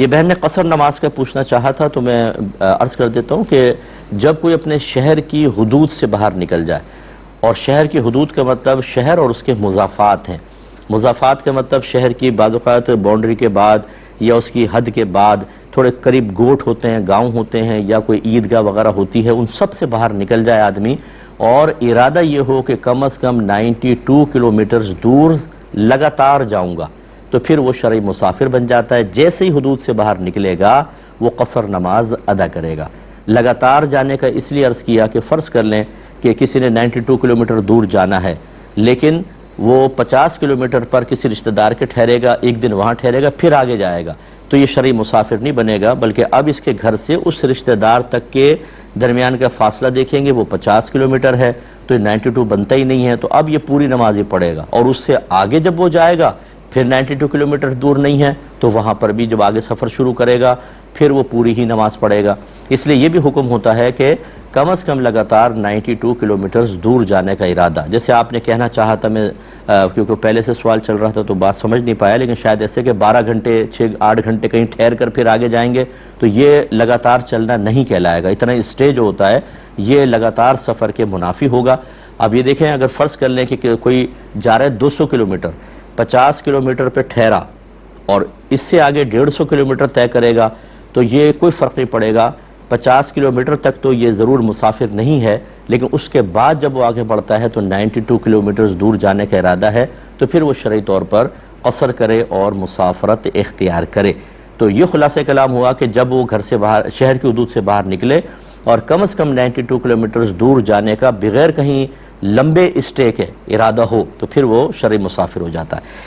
یہ بہن نے قصر نماز کا پوچھنا چاہا تھا، تو میں عرض کر دیتا ہوں کہ جب کوئی اپنے شہر کی حدود سے باہر نکل جائے، اور شہر کی حدود کا مطلب شہر اور اس کے مضافات ہیں۔ مضافات کا مطلب شہر کی بعض اوقات باؤنڈری کے بعد یا اس کی حد کے بعد تھوڑے قریب گوٹھ ہوتے ہیں، گاؤں ہوتے ہیں، یا کوئی عیدگاہ وغیرہ ہوتی ہے، ان سب سے باہر نکل جائے آدمی، اور ارادہ یہ ہو کہ کم از کم 92 کلومیٹرز دور لگاتار جاؤں گا، تو پھر وہ شرعی مسافر بن جاتا ہے۔ جیسے ہی حدود سے باہر نکلے گا وہ قصر نماز ادا کرے گا۔ لگاتار جانے کا اس لیے عرض کیا کہ فرض کر لیں کہ کسی نے 92 کلومیٹر دور جانا ہے، لیکن وہ 50 کلومیٹر پر کسی رشتہ دار کے ٹھہرے گا، ایک دن وہاں ٹھہرے گا، پھر آگے جائے گا، تو یہ شرعی مسافر نہیں بنے گا، بلکہ اب اس کے گھر سے اس رشتہ دار تک کے درمیان کا فاصلہ دیکھیں گے، وہ 50 کلومیٹر ہے، تو 92 بنتا ہی نہیں ہے، تو اب یہ پوری نماز ہی پڑھے گا، اور اس سے آگے جب وہ جائے گا پھر 92 کلومیٹر دور نہیں ہے، تو وہاں پر بھی جب آگے سفر شروع کرے گا پھر وہ پوری ہی نماز پڑھے گا۔ اس لیے یہ بھی حکم ہوتا ہے کہ کم از کم لگاتار 92 کلومیٹرز دور جانے کا ارادہ، جیسے آپ نے کہنا چاہا تھا، میں کیونکہ پہلے سے سوال چل رہا تھا تو بات سمجھ نہیں پایا، لیکن شاید ایسے کہ 12 گھنٹے 6-8 گھنٹے کہیں ٹھہر کر پھر آگے جائیں گے تو یہ لگاتار چلنا نہیں کہلائے گا، اتنا اسٹے جو ہوتا ہے یہ لگاتار سفر کے منافی ہوگا۔ اب یہ دیکھیں، اگر فرض کر لیں کہ کوئی جا رہا ہے 200 کلومیٹر، 50 کلومیٹر پہ ٹھہرا اور اس سے آگے 150 کلومیٹر طے کرے گا تو یہ کوئی فرق نہیں پڑے گا، 50 کلومیٹر تک تو یہ ضرور مسافر نہیں ہے، لیکن اس کے بعد جب وہ آگے بڑھتا ہے تو 92 کلومیٹرز دور جانے کا ارادہ ہے، تو پھر وہ شرعی طور پر قصر کرے اور مسافرت اختیار کرے۔ تو یہ خلاصہ کلام ہوا کہ جب وہ گھر سے باہر، شہر کی حدود سے باہر نکلے اور کم از کم 92 کلومیٹرز دور جانے کا بغیر کہیں لمبے اسٹے کے ارادہ ہو، تو پھر وہ شرعی مسافر ہو جاتا ہے۔